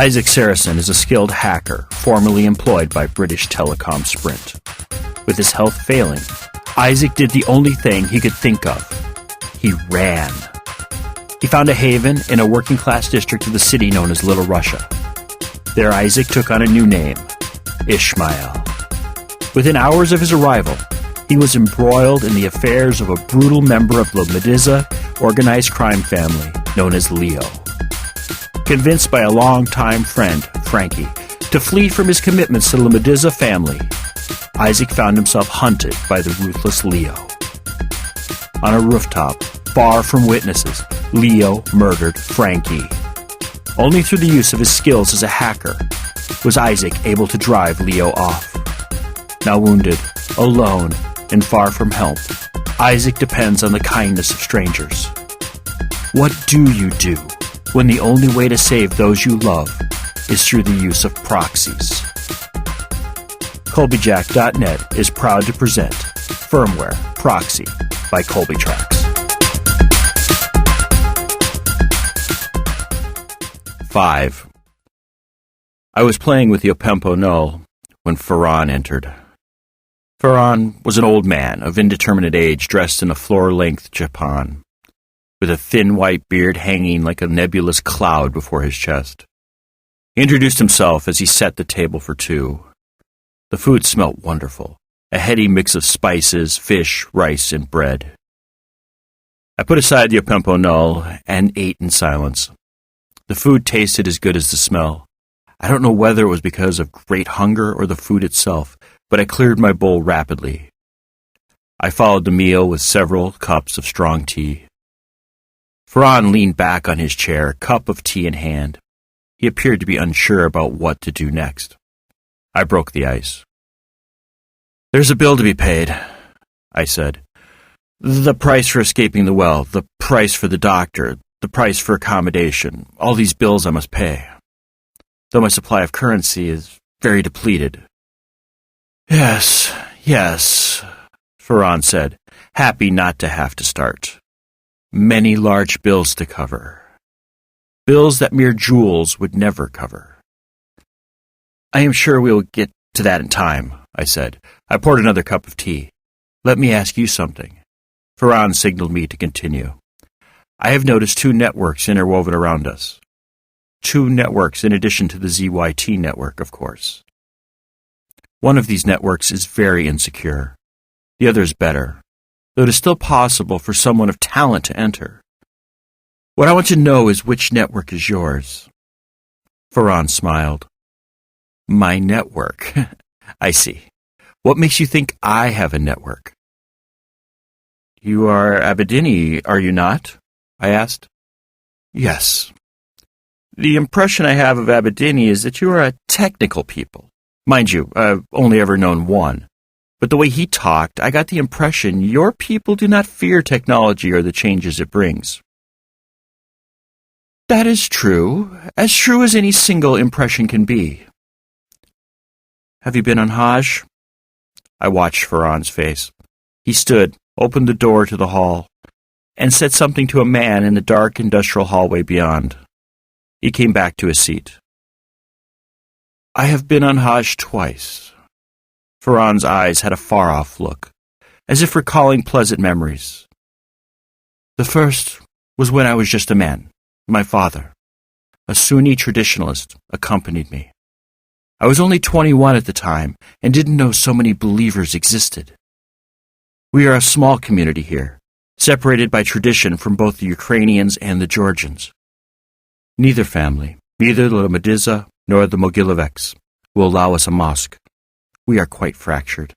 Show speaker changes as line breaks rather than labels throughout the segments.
Isaac Sarason is a skilled hacker formerly employed by British Telecom-Sprint. With his health failing, Isaac did the only thing he could think of. He ran. He found a haven in a working-class district of the city known as Little Russia. There Isaac took on a new name, Ishmael. Within hours of his arrival, he was embroiled in the affairs of a brutal member of Lomidze organized crime family known as Leo. Convinced by a longtime friend, Frankie, to flee from his commitments to the Lomidze family, Isaac found himself hunted by the ruthless Leo. On a rooftop, far from witnesses, Leo murdered Frankie. Only through the use of his skills as a hacker was Isaac able to drive Leo off. Now wounded, alone, and far from help, Isaac depends on the kindness of strangers. What do you do when the only way to save those you love is through the use of proxies? Colbyjack.net is proud to present Firmware Proxy by Colbytrax. 5. I was playing with the Opempo Null when Ferran entered. Ferran was an old man of indeterminate age dressed in a floor-length japon, with a thin white beard hanging like a nebulous cloud before his chest. He introduced himself as he set the table for two. The food smelt wonderful, a heady mix of spices, fish, rice, and bread. I put aside the Opempo Null and ate in silence. The food tasted as good as the smell. I don't know whether it was because of great hunger or the food itself, but I cleared my bowl rapidly. I followed the meal with several cups of strong tea. Ferran leaned back on his chair, cup of tea in hand. He appeared to be unsure about what to do next. I broke the ice. "There's a bill to be paid," I said. "The price for escaping the well, the price for the doctor, the price for accommodation, all these bills I must pay. Though my supply of currency is very depleted." Yes, Ferran said, happy not to have to start. Many large bills to cover. Bills that mere jewels would never cover. "I am sure we will get to that in time," I said. I poured another cup of tea. "Let me ask you something." Ferran signaled me to continue. "I have noticed two networks interwoven around us. Two networks in addition to the ZYT network, of course. One of these networks is very insecure. The other is better, though it is still possible for someone of talent to enter. What I want to know is which network is yours." Ferran smiled. "My network? I see. What makes you think I have a network?" "You are Abedini, are you not?" I asked. "Yes. The impression I have of Abedini is that you are a technical people. Mind you, I've only ever known one. But the way he talked, I got the impression your people do not fear technology or the changes it brings." "That is true as any single impression can be." "Have you been on Hajj?" I watched Ferran's face. He stood, opened the door to the hall, and said something to a man in the dark industrial hallway beyond. He came back to his seat. "I have been on Hajj twice." Ferran's eyes had a far-off look, as if recalling pleasant memories. "The first was when I was just a man. My father, a Sunni traditionalist, accompanied me. I was only 21 at the time and didn't know so many believers existed. We are a small community here, separated by tradition from both the Ukrainians and the Georgians. Neither family, neither the Lomidze nor the Mogileveks, will allow us a mosque. We are quite fractured."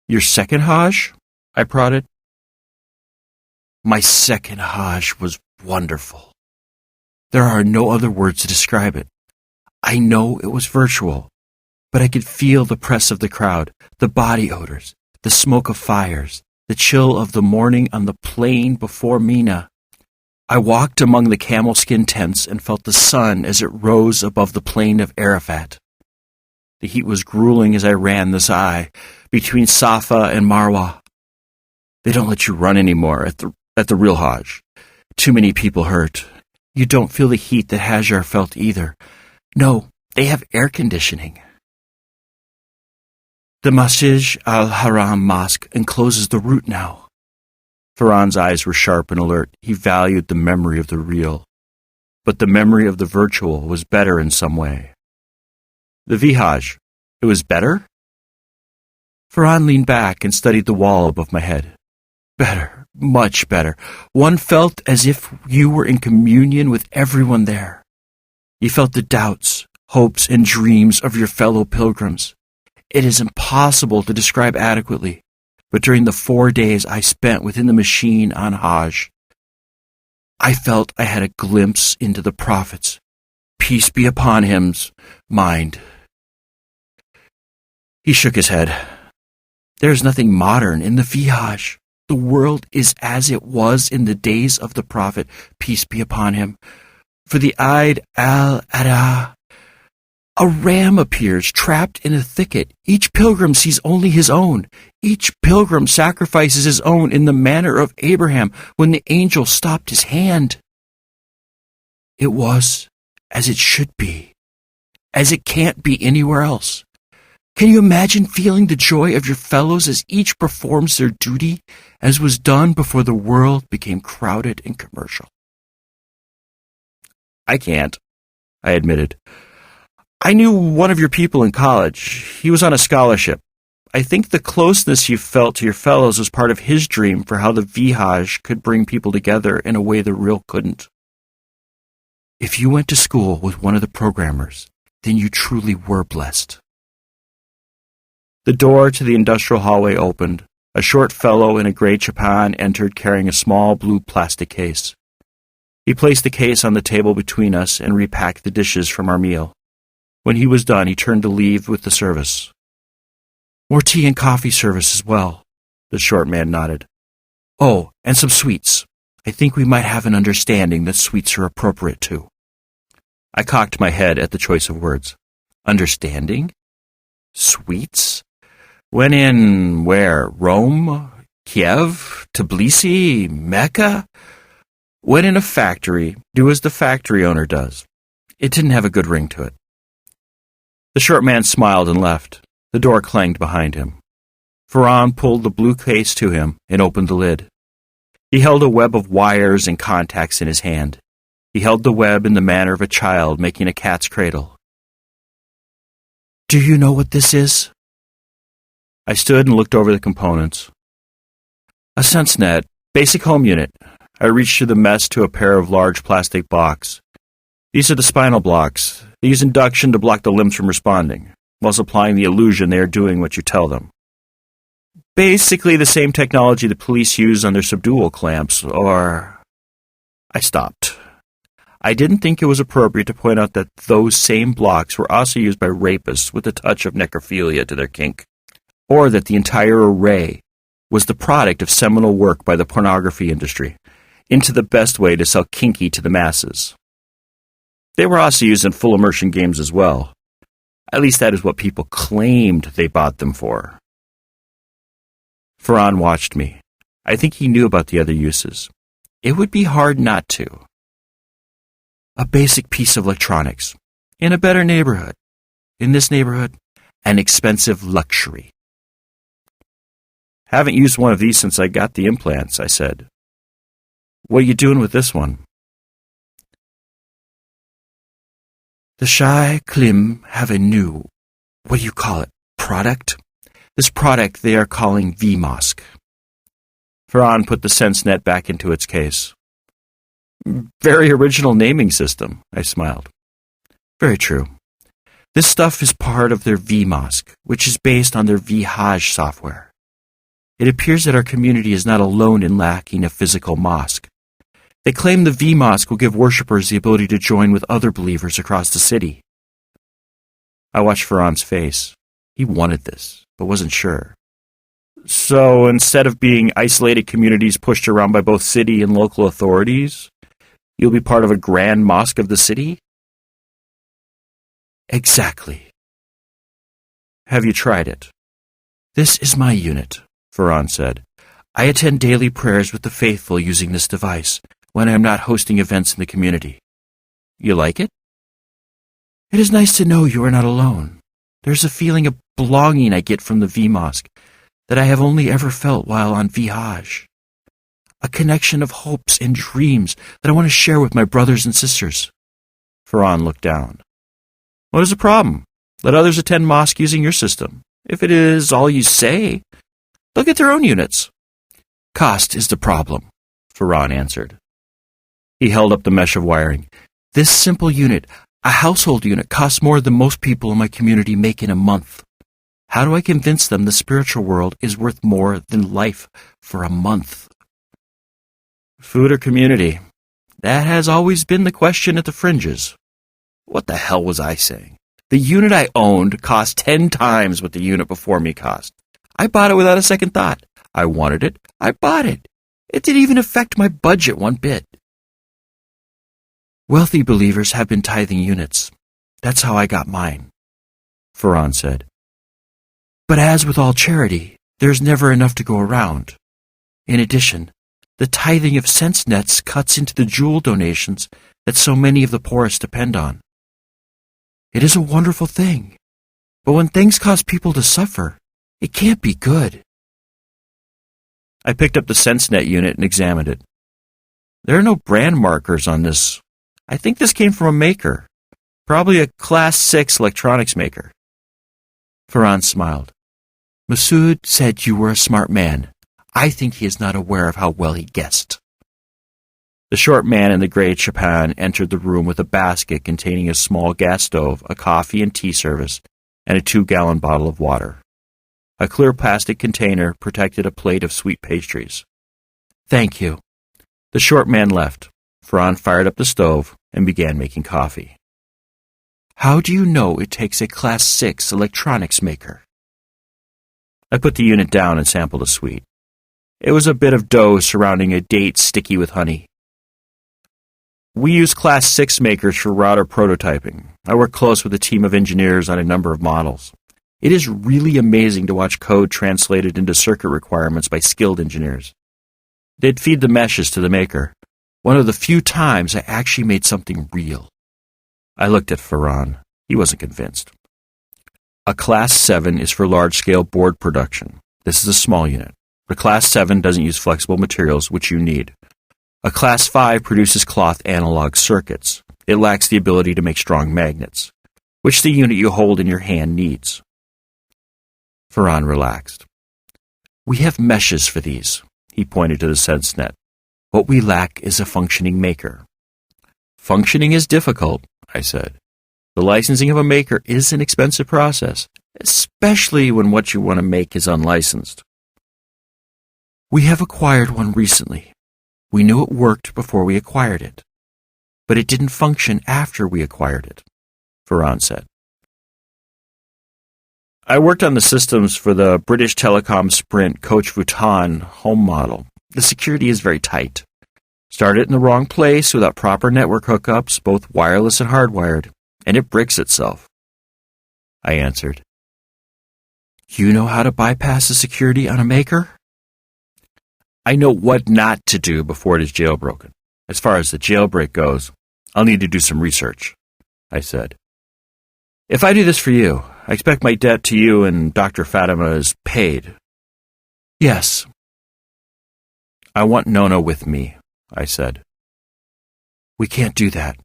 "Your second Hajj?" I prodded. "My second Hajj was wonderful. There are no other words to describe it. I know it was virtual, but I could feel the press of the crowd, the body odors, the smoke of fires, the chill of the morning on the plain before Mina. I walked among the camel-skin tents and felt the sun as it rose above the plain of Arafat. The heat was grueling as I ran the Sa'i between Safa and Marwa. They don't let you run anymore at the real Hajj. Too many people hurt. You don't feel the heat that Hajar felt either. No, they have air conditioning. The Masjid al-Haram Mosque encloses the route now. Farhan's eyes were sharp and alert. He valued the memory of the real. But the memory of the virtual was better in some way. The Vihaj, it was better? Farhan leaned back and studied the wall above my head. Better, much better. One felt as if you were in communion with everyone there. You felt the doubts, hopes, and dreams of your fellow pilgrims. It is impossible to describe adequately, but during the 4 days I spent within the machine on Hajj, I felt I had a glimpse into the Prophet's, peace be upon him's, mind. He shook his head. There is nothing modern in the Vihaj. The world is as it was in the days of the Prophet, peace be upon him. For the Eid al-Adha, a ram appears trapped in a thicket. Each pilgrim sees only his own. Each pilgrim sacrifices his own in the manner of Abraham when the angel stopped his hand. It was as it should be, as it can't be anywhere else. Can you imagine feeling the joy of your fellows as each performs their duty, as was done before the world became crowded and commercial? I can't, I admitted. I knew one of your people in college. He was on a scholarship. I think the closeness you felt to your fellows was part of his dream for how the Vihaj could bring people together in a way the real couldn't. If you went to school with one of the programmers, then you truly were blessed. The door to the industrial hallway opened. A short fellow in a gray chapan entered carrying a small blue plastic case. He placed the case on the table between us and repacked the dishes from our meal. When he was done, he turned to leave with the service. More tea and coffee service as well, the short man nodded. Oh, and some sweets. I think we might have an understanding that sweets are appropriate too. I cocked my head at the choice of words. Understanding? Sweets? When in where? Rome? Kiev? Tbilisi? Mecca? When in a factory, do as the factory owner does. It didn't have a good ring to it. The short man smiled and left. The door clanged behind him. Farhan pulled the blue case to him and opened the lid. He held a web of wires and contacts in his hand. He held the web in the manner of a child making a cat's cradle. Do you know what this is? I stood and looked over the components. A SenseNet, basic home unit. I reached through the mess to a pair of large plastic blocks. These are the spinal blocks. They use induction to block the limbs from responding, while supplying the illusion they are doing what you tell them. Basically the same technology the police use on their subdual clamps, or... I stopped. I didn't think it was appropriate to point out that those same blocks were also used by rapists with a touch of necrophilia to their kink, or that the entire array was the product of seminal work by the pornography industry, into the best way to sell kinky to the masses. They were also used in full immersion games as well. At least that is what people claimed they bought them for. Farhan watched me. I think he knew about the other uses. It would be hard not to. A basic piece of electronics. In a better neighborhood. In this neighborhood, an expensive luxury. Haven't used one of these since I got the implants, I said. What are you doing with this one? The Shai Klim have a new, what do you call it, product? This product they are calling VMosque. Farhan put the SenseNet back into its case. Very original naming system, I smiled. Very true. This stuff is part of their VMosque, which is based on their Vihaj software. It appears that our community is not alone in lacking a physical mosque. They claim the VMosque will give worshippers the ability to join with other believers across the city. I watched Farhan's face. He wanted this, but wasn't sure. So instead of being isolated communities pushed around by both city and local authorities, you'll be part of a grand mosque of the city? Exactly. Have you tried it? This is my unit, Farhan said. I attend daily prayers with the faithful using this device when I am not hosting events in the community. You like it? It is nice to know you are not alone. There's a feeling of belonging I get from the V-Mosque that I have only ever felt while on Vihaj. A connection of hopes and dreams that I want to share with my brothers and sisters. Farhan looked down. What is the problem? Let others attend mosque using your system. If it is all you say, look at their own units. Cost is the problem, Farhan answered. He held up the mesh of wiring. This simple unit, a household unit, costs more than most people in my community make in a month. How do I convince them the spiritual world is worth more than life for a month? Food or community? That has always been the question at the fringes. What the hell was I saying? The unit I owned cost 10 times what the unit before me cost. I bought it without a second thought. I wanted it. I bought it. It didn't even affect my budget one bit. Wealthy believers have been tithing units. That's how I got mine, Farhan said. But as with all charity, there's never enough to go around. In addition, the tithing of sense nets cuts into the jewel donations that so many of the poorest depend on. It is a wonderful thing, but when things cause people to suffer, it can't be good. I picked up the SenseNet unit and examined it. There are no brand markers on this. I think this came from a maker, probably a Class 6 electronics maker. Farhan smiled. Masood said you were a smart man. I think he is not aware of how well he guessed. The short man in the gray chapan entered the room with a basket containing a small gas stove, a coffee and tea service, and a 2-gallon bottle of water. A clear plastic container protected a plate of sweet pastries. Thank you. The short man left. Farhan fired up the stove and began making coffee. How do you know it takes a Class 6 electronics maker? I put the unit down and sampled a sweet. It was a bit of dough surrounding a date sticky with honey. We use Class 6 makers for router prototyping. I work close with a team of engineers on a number of models. It is really amazing to watch code translated into circuit requirements by skilled engineers. They'd feed the meshes to the maker. One of the few times I actually made something real. I looked at Farhan. He wasn't convinced. A Class 7 is for large-scale board production. This is a small unit. The Class 7 doesn't use flexible materials, which you need. A Class 5 produces cloth analog circuits. It lacks the ability to make strong magnets, which the unit you hold in your hand needs. Farhan relaxed. We have meshes for these. He pointed to the SenseNet. What we lack is a functioning maker. Functioning is difficult, I said. The licensing of a maker is an expensive process, especially when what you want to make is unlicensed. We have acquired one recently. We knew it worked before we acquired it, but it didn't function after we acquired it, Farhan said. I worked on the systems for the British Telecom-Sprint Coach Vuitton home model. The security is very tight. Started in the wrong place without proper network hookups, both wireless and hardwired, and it bricks itself. I answered. You know how to bypass the security on a maker? I know what not to do before it is jailbroken. As far as the jailbreak goes, I'll need to do some research, I said. If I do this for you, I expect my debt to you and Dr. Fatima is paid. Yes. I want Nona with me, I said. We can't do that,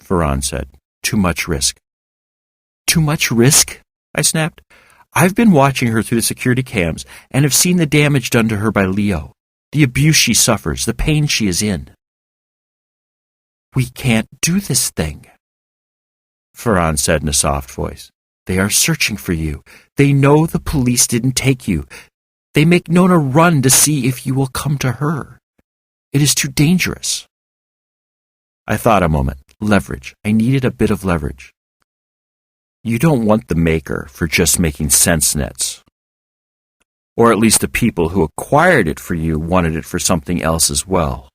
Farhan said. Too much risk. Too much risk? I snapped. I've been watching her through the security cams and have seen the damage done to her by Leo, the abuse she suffers, the pain she is in. We can't do this thing, Farhan said in a soft voice. They are searching for you. They know the police didn't take you. They make Nona run to see if you will come to her. It is too dangerous. I thought a moment. Leverage. I needed a bit of leverage. You don't want the maker for just making sense nets. Or at least the people who acquired it for you wanted it for something else as well.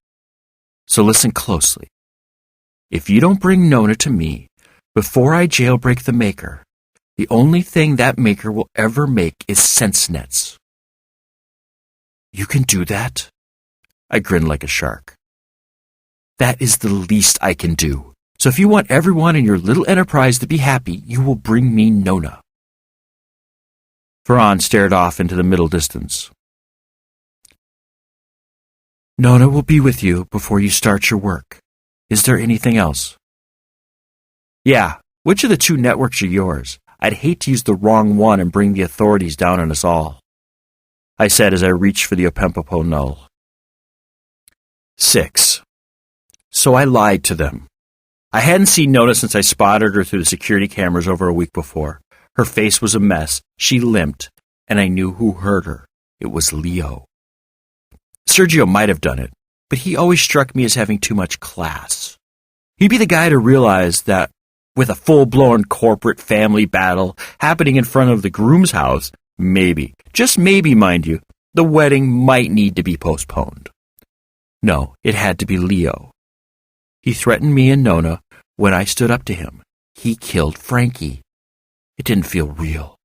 So listen closely. If you don't bring Nona to me before I jailbreak the maker, the only thing that maker will ever make is sense nets. You can do that? I grinned like a shark. That is the least I can do. So if you want everyone in your little enterprise to be happy, you will bring me Nona." Franz stared off into the middle distance. "Nona will be with you before you start your work. Is there anything else?" "Yeah, which of the two networks are yours? I'd hate to use the wrong one and bring the authorities down on us all," I said as I reached for the Opempopo null. 6. So I lied to them. I hadn't seen Nona since I spotted her through the security cameras over a week before. Her face was a mess, she limped, and I knew who hurt her. It was Leo. Sergio might have done it, but he always struck me as having too much class. He'd be the guy to realize that with a full-blown corporate family battle happening in front of the groom's house, maybe, just maybe, mind you, the wedding might need to be postponed. No, it had to be Leo. He threatened me and Nona when I stood up to him. He killed Frankie. It didn't feel real.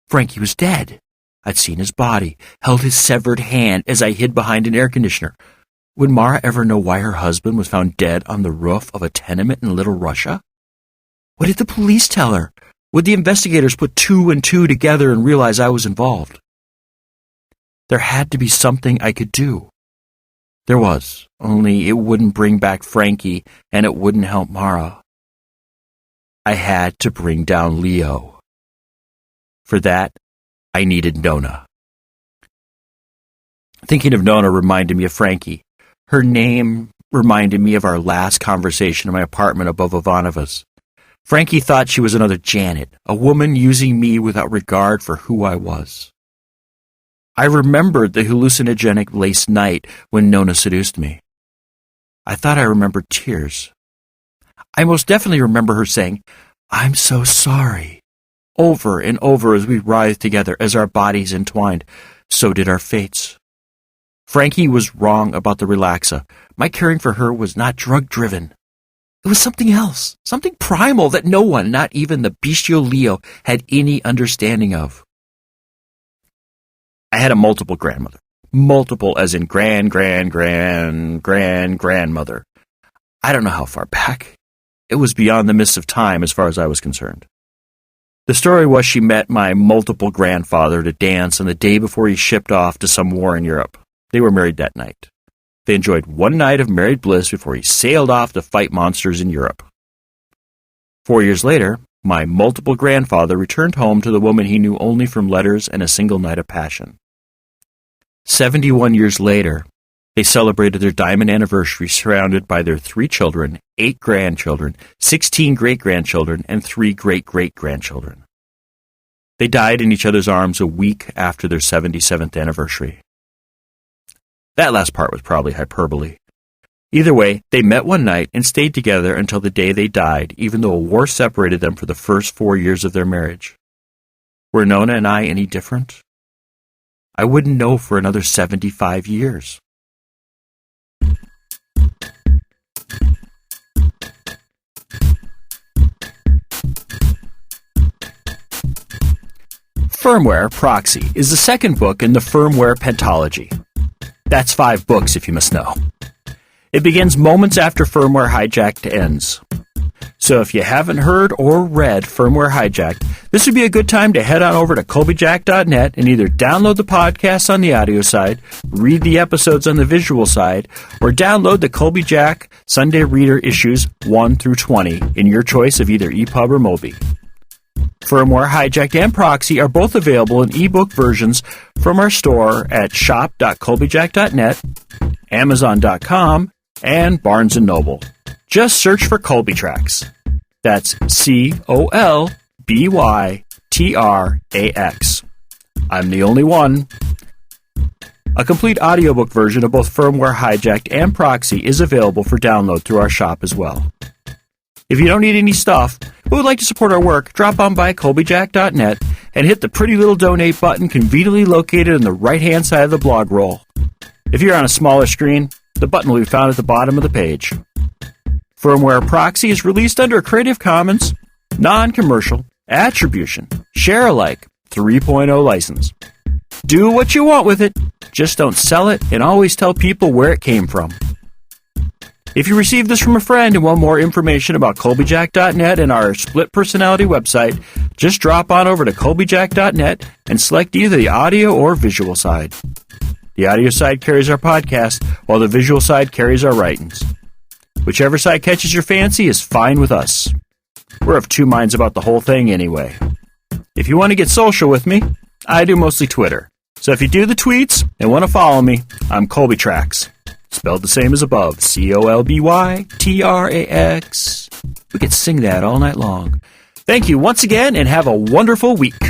Frankie was dead. I'd seen his body, held his severed hand as I hid behind an air conditioner. Would Mara ever know why her husband was found dead on the roof of a tenement in Little Russia? What did the police tell her? Would the investigators put 2 and 2 together and realize I was involved? There had to be something I could do. There was, only it wouldn't bring back Frankie and it wouldn't help Mara. I had to bring down Leo. For that, I needed Nona. Thinking of Nona reminded me of Frankie. Her name reminded me of our last conversation in my apartment above Ivanova's. Frankie thought she was another Janet, a woman using me without regard for who I was. I remembered the hallucinogenic laced night when Nona seduced me. I thought I remembered tears. I most definitely remember her saying, "I'm so sorry," over and over as we writhed together, as our bodies entwined. So did our fates. Frankie was wrong about the relaxa. My caring for her was not drug-driven. It was something else, something primal that no one, not even the bestial Leo, had any understanding of. I had a multiple grandmother. Multiple as in grandmother. I don't know how far back. It was beyond the mists of time as far as I was concerned. The story was she met my multiple grandfather to dance on the day before he shipped off to some war in Europe. They were married that night. They enjoyed one night of married bliss before he sailed off to fight monsters in Europe. 4 years later, my multiple grandfather returned home to the woman he knew only from letters and a single night of passion. 71 years later, they celebrated their diamond anniversary surrounded by their 3 children, 8 grandchildren, 16 great-grandchildren, and 3 great-great-grandchildren. They died in each other's arms a week after their 77th anniversary. That last part was probably hyperbole. Either way, they met one night and stayed together until the day they died, even though a war separated them for the first 4 years of their marriage. Were Nona and I any different? I wouldn't know for another 75 years. Firmware, Proxy, is the second book in the Firmware pentology. That's 5 books, if you must know. It begins moments after Firmware Hijacked ends. So if you haven't heard or read Firmware Hijacked, this would be a good time to head on over to Colbyjack.net and either download the podcast on the audio side, read the episodes on the visual side, or download the Colbyjack Sunday Reader issues 1 through 20 in your choice of either EPUB or Mobi. Firmware Hijacked and Proxy are both available in ebook versions from our store at shop.colbyjack.net, amazon.com, and Barnes & Noble. Just search for Colbytrax. That's Colbytrax. I'm the only one. A complete audiobook version of both Firmware Hijacked and Proxy is available for download through our shop as well. If you don't need any stuff, but would like to support our work, drop on by Colbyjack.net and hit the pretty little donate button conveniently located on the right-hand side of the blog roll. If you're on a smaller screen, the button will be found at the bottom of the page. Firmware Proxy is released under a Creative Commons, non-commercial, attribution, share-alike 3.0 license. Do what you want with it, just don't sell it and always tell people where it came from. If you received this from a friend and want more information about Colbyjack.net and our split personality website, just drop on over to Colbyjack.net and select either the audio or visual side. The audio side carries our podcast, while the visual side carries our writings. Whichever side catches your fancy is fine with us. We're of two minds about the whole thing anyway. If you want to get social with me, I do mostly Twitter. So if you do the tweets and want to follow me, I'm Colbytrax. Spelled the same as above, Colbytrax. We could sing that all night long. Thank you once again and have a wonderful week.